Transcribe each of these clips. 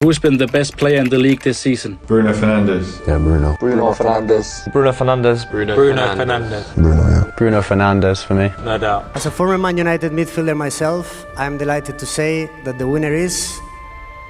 Who's been the best player in the league this season? Bruno Fernandes. Yeah, Bruno. Bruno Fernandes. Bruno Fernandes. Bruno Fernandes. Bruno, yeah. Bruno Fernandes for me. No doubt. As a former Man United midfielder myself, I am delighted to say that the winner is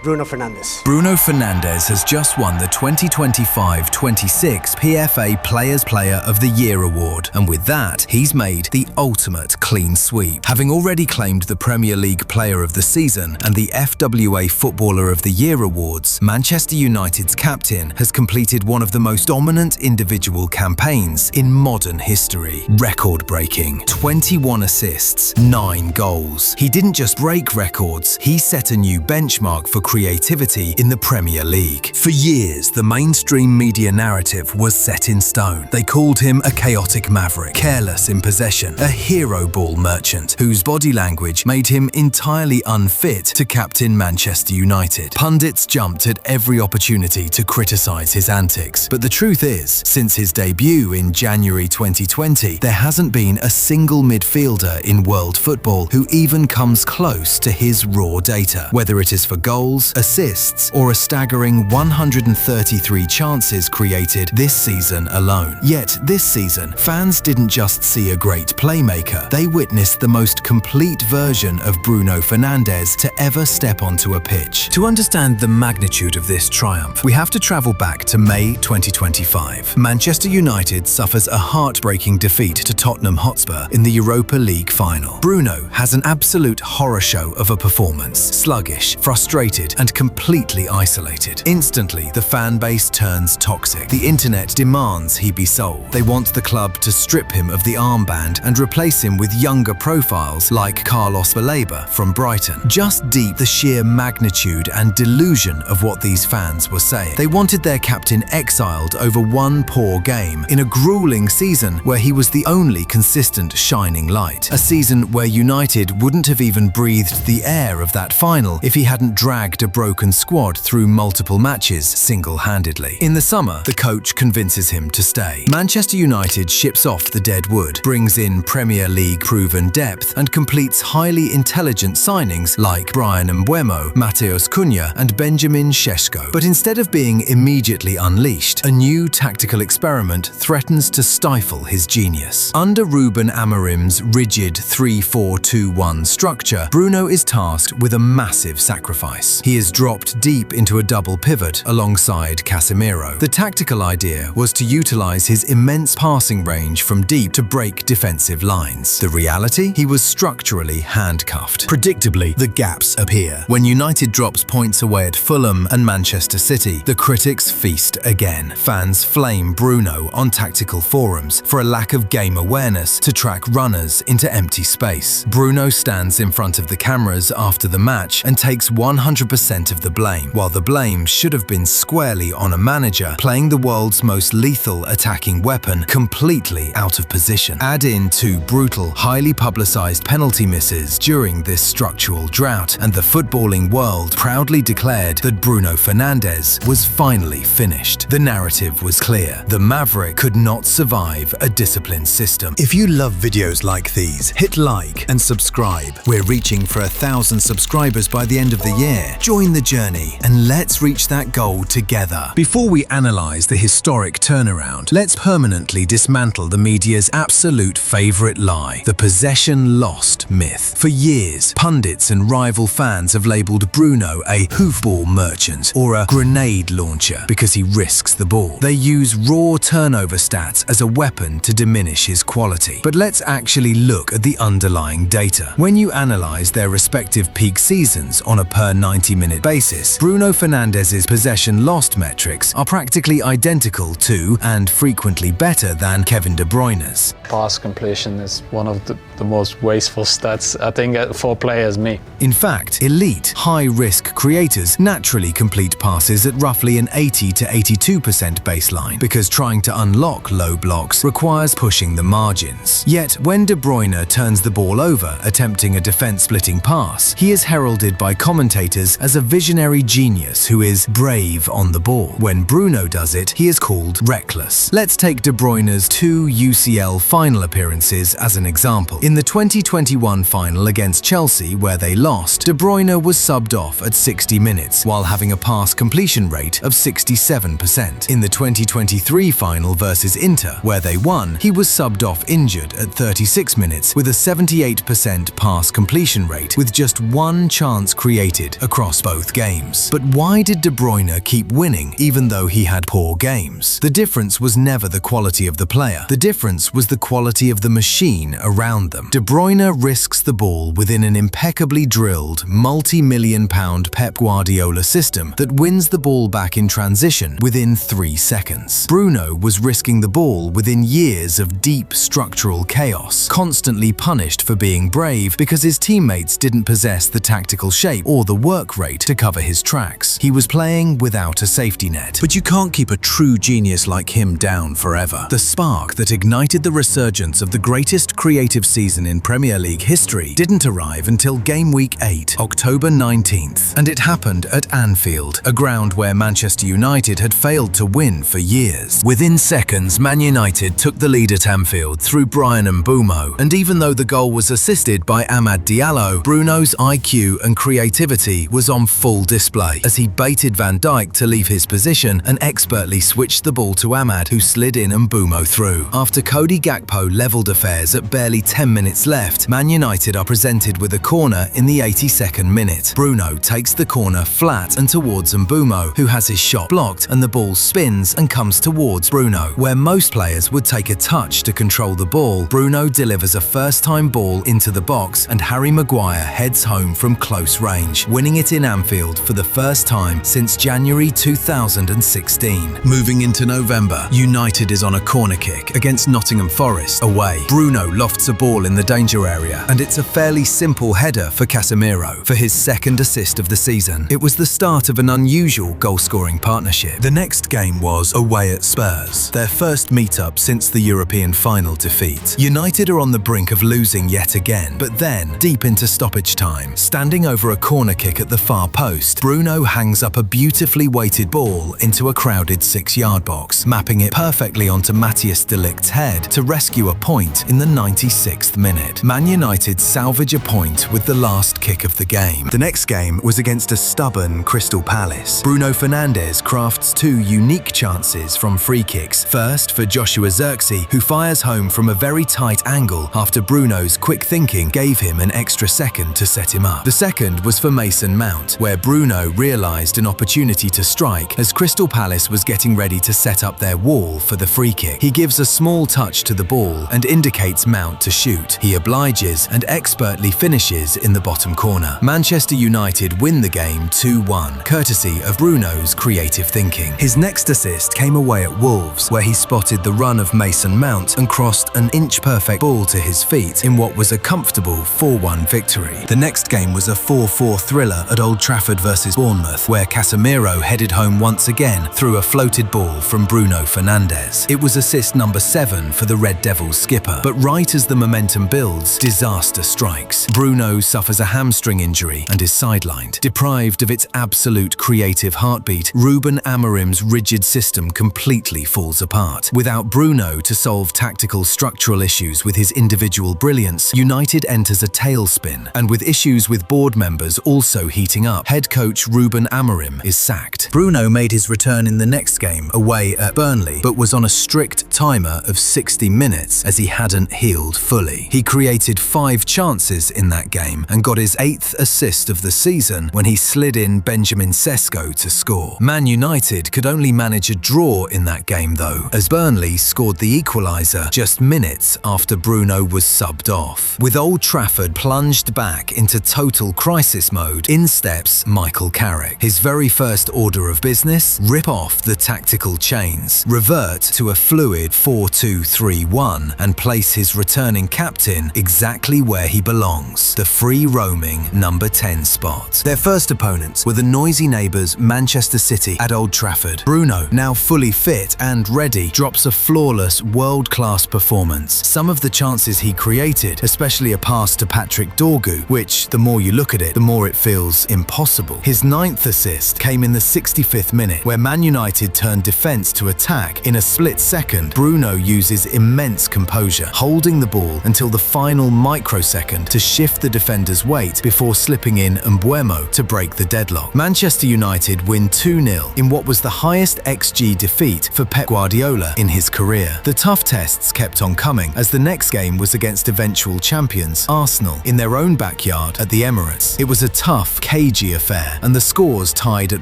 Bruno Fernandes. Bruno Fernandes has just won the 2025-26 PFA Player of the Year award, and with that, he's made the ultimate clean sweep. Having already claimed the Premier League Player of the Season and the FWA Footballer of the Year awards, Manchester United's captain has completed one of the most dominant individual campaigns in modern history. Record-breaking, 21 assists, 9 goals. He didn't just break records, he set a new benchmark for creativity in the Premier League. For years, the mainstream media narrative was set in stone. They called him a chaotic maverick, careless in possession, a hero ball merchant, whose body language made him entirely unfit to captain Manchester United. Pundits jumped at every opportunity to criticise his antics, but the truth is, since his debut in January 2020, there hasn't been a single midfielder in world football who even comes close to his raw data, whether it is for goals, assists, or a staggering 133 chances created this season alone. Yet this season, fans didn't just see a great playmaker, they witnessed the most complete version of Bruno Fernandes to ever step onto a pitch. To understand the magnitude of this triumph, we have to travel back to May 2025. Manchester United suffers a heartbreaking defeat to Tottenham Hotspur in the Europa League final. Bruno has an absolute horror show of a performance, sluggish, frustrated, and completely isolated. Instantly, the fan base turns toxic. The internet demands he be sold. They want the club to strip him of the armband and replace him with younger profiles like Carlos Baleba from Brighton. Just deep the sheer magnitude and delusion of what these fans were saying. They wanted their captain exiled over one poor game in a grueling season where he was the only consistent shining light. A season where United wouldn't have even breathed the air of that final if he hadn't dragged a broken squad through multiple matches single-handedly. In the summer, the coach convinces him to stay. Manchester United ships off the dead wood, brings in Premier League proven depth, and completes highly intelligent signings like Bruyne Mbeumo, Mateus Cunha, and Benjamin Sesko. But instead of being immediately unleashed, a new tactical experiment threatens to stifle his genius. Under Ruben Amorim's rigid 3-4-2-1 structure, Bruno is tasked with a massive sacrifice. He is dropped deep into a double pivot alongside Casemiro. The tactical idea was to utilize his immense passing range from deep to break defensive lines. The reality? He was structurally handcuffed. Predictably, the gaps appear. When United drops points away at Fulham and Manchester City, the critics feast again. Fans flame Bruno on tactical forums for a lack of game awareness to track runners into empty space. Bruno stands in front of the cameras after the match and takes 100% of the blame, while the blame should have been squarely on a manager playing the world's most lethal attacking weapon completely out of position. Add in 2 brutal, highly publicized penalty misses during this structural drought, and the footballing world proudly declared that Bruno Fernandes was finally finished. The narrative was clear. The Maverick could not survive a disciplined system. If you love videos like these, hit like and subscribe. We're reaching for 1,000 subscribers by the end of the year. Join the journey and let's reach that goal together. Before we analyze the historic turnaround, let's permanently dismantle the media's absolute favorite lie, the possession lost myth. For years, pundits and rival fans have labeled Bruno a hoofball merchant or a grenade launcher because he risks the ball. They use raw turnover stats as a weapon to diminish his quality. But let's actually look at the underlying data. When you analyze their respective peak seasons on a per 90-minute basis, Bruno Fernandes' possession lost metrics are practically identical to and frequently better than Kevin De Bruyne's. Pass completion is one of the most wasteful stats, I think, for a player as me. In fact, elite, high-risk creators naturally complete passes at roughly an 80 to 82% baseline because trying to unlock low blocks requires pushing the margins. Yet, when De Bruyne turns the ball over attempting a defense-splitting pass, he is heralded by commentators as a visionary genius who is brave on the ball. When Bruno does it, he is called reckless. Let's take De Bruyne's 2 UCL final appearances as an example. In the 2021 final against Chelsea, where they lost, De Bruyne was subbed off at 60 minutes, while having a pass completion rate of 67%. In the 2023 final versus Inter, where they won, he was subbed off injured at 36 minutes with a 78% pass completion rate, with just one chance created across both games. But why did De Bruyne keep winning even though he had poor games? The difference was never the quality of the player. The difference was the quality of the machine around them. De Bruyne risks the ball within an impeccably drilled, multi-million-pound Pep Guardiola system that wins the ball back in transition within 3 seconds. Bruno was risking the ball within years of deep structural chaos, constantly punished for being brave because his teammates didn't possess the tactical shape or the work rate to cover his tracks. He was playing without a safety net. But you can't keep a true genius like him down forever. The spark that ignited the resurgence of the greatest creative season in Premier League history didn't arrive until game week 8, October 19th, and it happened at Anfield, a ground where Manchester United had failed to win for years. Within seconds, Man United took the lead at Anfield through Bruyne and Mbeumo, and even though the goal was assisted by Amad Diallo, Bruno's IQ and creativity was on full display as he baited Van Dijk to leave his position and expertly switched the ball to Amad, who slid in and Mbeumo through. After Cody Gakpo levelled affairs at barely 10 minutes left, Man United are presented with a corner in the 82nd minute. Bruno takes the corner flat and towards Mbeumo, who has his shot blocked, and the ball spins and comes towards Bruno. Where most players would take a touch to control the ball, Bruno delivers a first-time ball into the box and Harry Maguire heads home from close range, winning it in Anfield for the first time since January 2016. Moving into November, United is on a corner kick against Nottingham Forest away. Bruno lofts a ball in the danger area, and it's a fairly simple header for Casemiro for his second assist of the season. It was the start of an unusual goal-scoring partnership. The next game was away at Spurs, their first meet-up since the European final defeat. United are on the brink of losing yet again, but then, deep into stoppage time, standing over a corner kick at the far post, Bruno hangs up a beautifully weighted ball into a crowded 6-yard box, mapping it perfectly onto Matthias de Ligt's head to rescue a point in the 96th minute. Man United salvage a point with the last kick of the game. The next game was against a stubborn Crystal Palace. Bruno Fernandes crafts 2 unique chances from free kicks. First for Joshua Zirkzee, who fires home from a very tight angle after Bruno's quick thinking gave him an extra second to set him up. The second was for Mason Mount, where Bruno realised an opportunity to strike as Crystal Palace was getting ready to set up their wall for the free kick. He gives a small touch to the ball and indicates Mount to shoot. He obliges and expertly finishes in the bottom corner. Manchester United win the game 2-1, courtesy of Bruno's creative thinking. His next assist came away at Wolves, where he spotted the run of Mason Mount and crossed an inch-perfect ball to his feet in what was a comfortable 4-1 victory. The next game was a 4-4 thriller at Old Trafford versus Bournemouth, where Casemiro headed home once again through a floated ball from Bruno Fernandes. It was assist number 7 for the Red Devils skipper, but right as the momentum builds, disaster strikes. Bruno suffers a hamstring injury and is sidelined. Deprived of its absolute creative heartbeat, Ruben Amorim's rigid system completely falls apart. Without Bruno to solve tactical structural issues with his individual brilliance, United enters a tailspin, and with issues with board members also heating up, head coach Ruben Amorim is sacked. Bruno made his return in the next game away at Burnley, but was on a strict timer of 60 minutes as he hadn't healed fully. He created 5 chances in that game and got his 8th assist of the season when he slid in Benjamin Sesko to score. Man United could only manage a draw in that game though, as Burnley scored the equaliser just minutes after Bruno was subbed off. With Old Trafford plunged back into total crisis mode, in steps Michael Carrick. His very first order of business: rip off the tactical chains, revert to a fluid 4-2-3-1 and place his returning captain exactly where he belongs, the free-roaming number 10 spot. Their first opponents were the noisy neighbours Manchester City at Old Trafford. Bruno, now fully fit and ready, drops a flawless, world-class performance. Some of the chances he created, especially a pass to Patrick Dorgu, which, the more you look at it, the more it feels impossible. His 9th assist came in the 65th minute, where Man United turned defence to attack. In a split second, Bruno uses immense composure, holding the ball until the final microsecond to shift the defender's weight before slipping in Mbeumo to break the deadlock. Manchester United win 2-0 in what was the highest XG defeat for Pep Guardiola in his career. The tough tests kept on coming, as the next game was against eventual champions Arsenal in their own backyard at the Emirates. It was a tough, cagey affair, and the scores tied at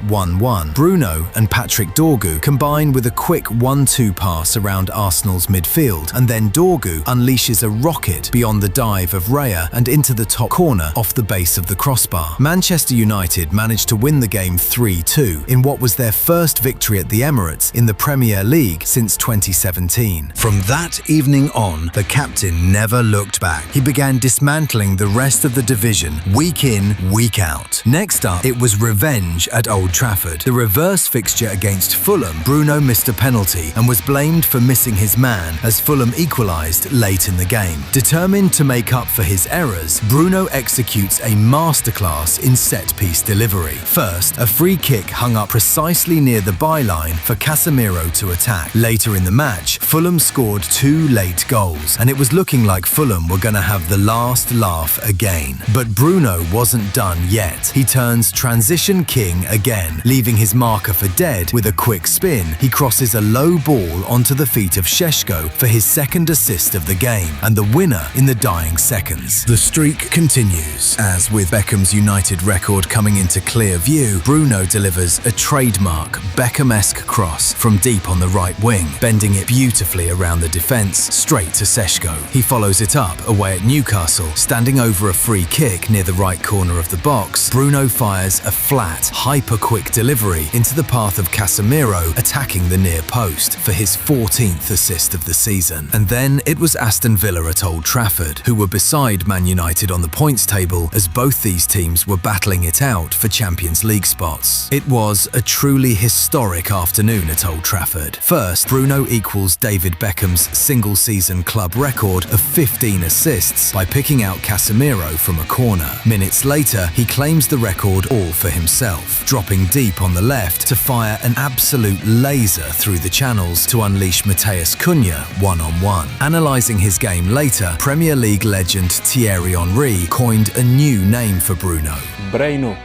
1-1. Bruno and Patrick Dorgu combine with a quick 1-2 pass around Arsenal's midfield, and then Dorgu unleashes a rocket beyond the dive of Raya and into the top corner off the base of the crossbar. Manchester United managed to win the game 3-2 in what was their first victory at the Emirates in the Premier League since 2017. From that evening on, the captain never looked back. He began dismantling the rest of the division week in, week out. Next up, it was revenge at Old Trafford. The reverse fixture against Fulham, Bruno missed a penalty and was blamed for missing his man as Fulham equalised late in the game. Determined to make up for his errors, Bruno executes a masterclass in set-piece delivery. First, a free kick hung up precisely near the byline for Casemiro to attack. Later in the match, Fulham scored 2 late goals, and it was looking like Fulham were going to have the last laugh again. But Bruno wasn't done yet. He turns transition king again, leaving his marker for dead with a quick spin. He crosses a low ball onto the feet of Šeško for his second assist of the game, and the winner in the dying seconds. The streak continues, as with Beckham's United record coming into clear view, Bruno delivers a trademark Beckham-esque cross from deep on the right wing, bending it beautifully around the defence, straight to Šeško. He follows it up away at Newcastle, standing over a free kick near the right corner of the box. Bruno fires a flat, hyper-quick delivery into the path of Casemiro, attacking the near post for his 14th assist of the season. And then it was Aston Villa at Old Trafford, who were beside Man United on the points table as both these teams were battling it out for Champions League spots. It was a truly historic afternoon at Old Trafford. First, Bruno equals David Beckham's single-season club record of 15 assists by picking out Casemiro from a corner. Minutes later, he claims the record all for himself, dropping deep on the left to fire an absolute laser through the channels to unleash Matheus Cunha one-on-one. Analysing his game later, Premier League legend Thierry Henry coined a new name for Bruno. Bruno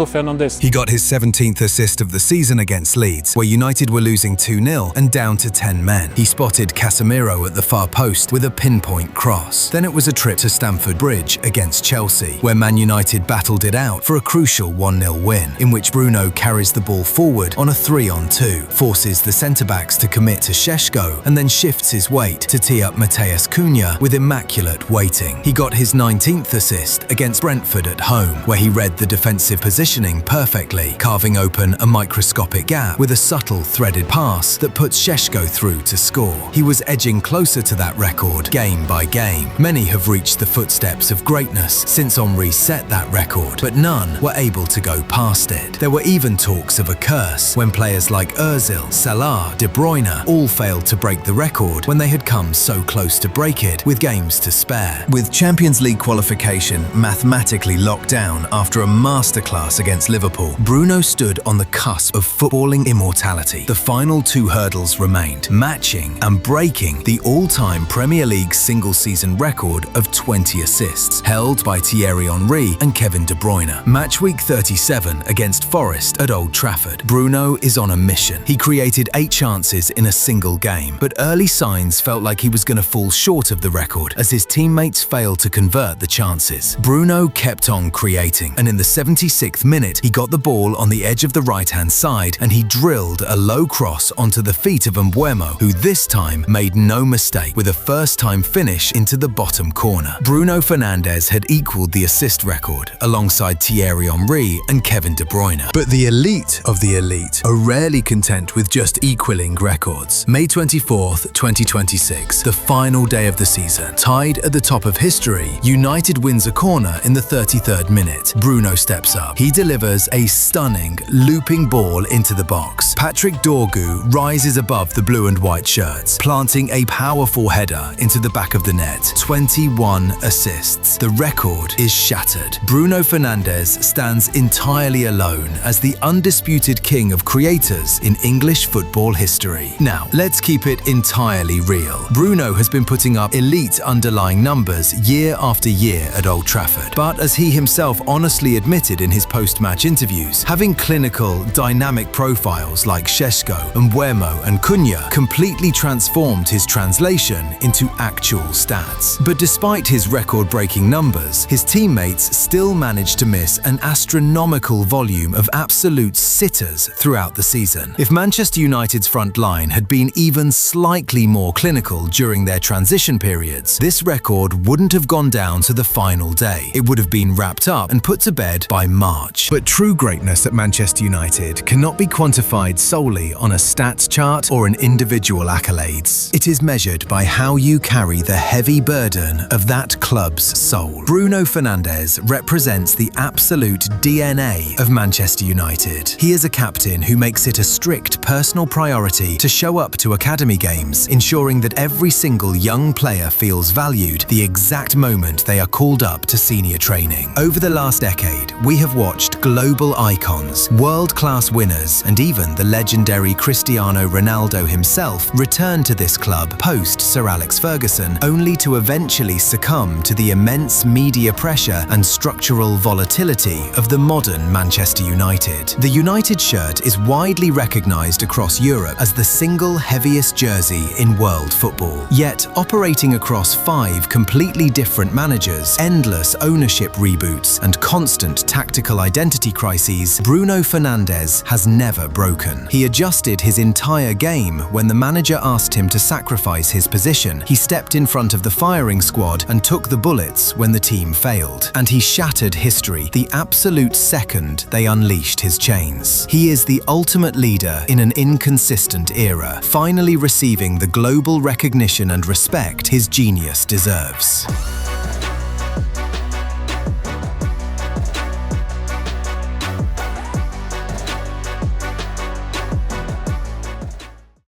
Fernandes. He got his 17th assist of the season against Leeds, where United were losing 2-0 and down to 10 men. He spotted Casemiro at the far post with a pinpoint cross. Then it was a trip to Stamford Bridge against Chelsea, where Man United battled it out for a crucial 1-0 win, in which Bruno carries the ball forward on a 3-on-2, forces the centre-backs to commit to Šeško, and then shifts his weight to tee up Matheus Cunha with immaculate weighting. He got his 19th assist against Brentford at home, where he read the defensive positioning perfectly, carving open a microscopic gap with a subtle threaded pass that puts Šeško through to score. He was edging closer to that record game by game. Many have reached the footsteps of greatness since Henry set that record, but none were able to go past it. There were even talks of a curse when players like Özil, Salah, De Bruyne all failed to break the record when they had come so close to break it with games to spare. With Champions League qualification mathematically locked down after a masterclass against Liverpool, Bruno stood on the cusp of footballing immortality. The final 2 hurdles remained, matching and breaking the all-time Premier League single-season record of 20 assists, held by Thierry Henry and Kevin De Bruyne. Match week 37 against Forest at Old Trafford. Bruno is on a mission. He created 8 chances in a single game, but early signs felt like he was going to fall short of the record as his teammates failed to convert the chances. Bruno kept on creating, and in the 76th minute, he got the ball on the edge of the right-hand side and he drilled a low cross onto the feet of Mbeumo, who this time made no mistake with a first-time finish into the bottom corner. Bruno Fernandes had equaled the assist record alongside Thierry Henry and Kevin De Bruyne. But the elite of the elite are rarely content with just equaling records. May 24th, 2026, the final day of the season. Tied at the top of history, United wins a corner in the 33rd minute. Bruno steps up. He delivers a stunning, looping ball into the box, Patrick Dorgu rises above the blue and white shirts, planting a powerful header into the back of the net. 21 assists. The record is shattered. Bruno Fernandes stands entirely alone as the undisputed king of creators in English football history. Now, let's keep it entirely real. Bruno has been putting up elite underlying numbers year after year at Old Trafford. But as he himself honestly admitted in his post-match interviews, having clinical, dynamic profiles like Šeško, Mbeumo and Cunha completely transformed his translation into actual stats. But despite his record-breaking numbers, his teammates still managed to miss an astronomical volume of absolute sitters throughout the season. If Manchester United's front line had been even slightly more clinical during their transition periods, this record wouldn't have gone down to the final day. It would have been wrapped up and put to bed by March. But true greatness at Manchester United cannot be quantified solely on a stats chart or an individual accolades. It is measured by how you carry the heavy burden of that club's soul. Bruno Fernandes represents the absolute DNA of Manchester United. He is a captain who makes it a strict personal priority to show up to academy games, ensuring that every single young player feels valued the exact moment they are called up to senior training. Over the last decade, we have watched global icons, world-class winners, and even the legendary Cristiano Ronaldo himself return to this club post-Sir Alex Ferguson, only to eventually succumb to the immense media pressure and structural volatility of the modern Manchester United. The United shirt is widely recognised across Europe as the single heaviest jersey in world football. Yet, operating across 5 completely different managers, endless ownership reboots, and constant tactical identity crises, Bruno Fernandes has never broken. He adjusted his entire game when the manager asked him to sacrifice his position. He stepped in front of the firing squad and took the bullets when the team failed. And he shattered history the absolute second they unleashed his chains. He is the ultimate leader in an inconsistent era, finally receiving the global recognition and respect his genius deserves.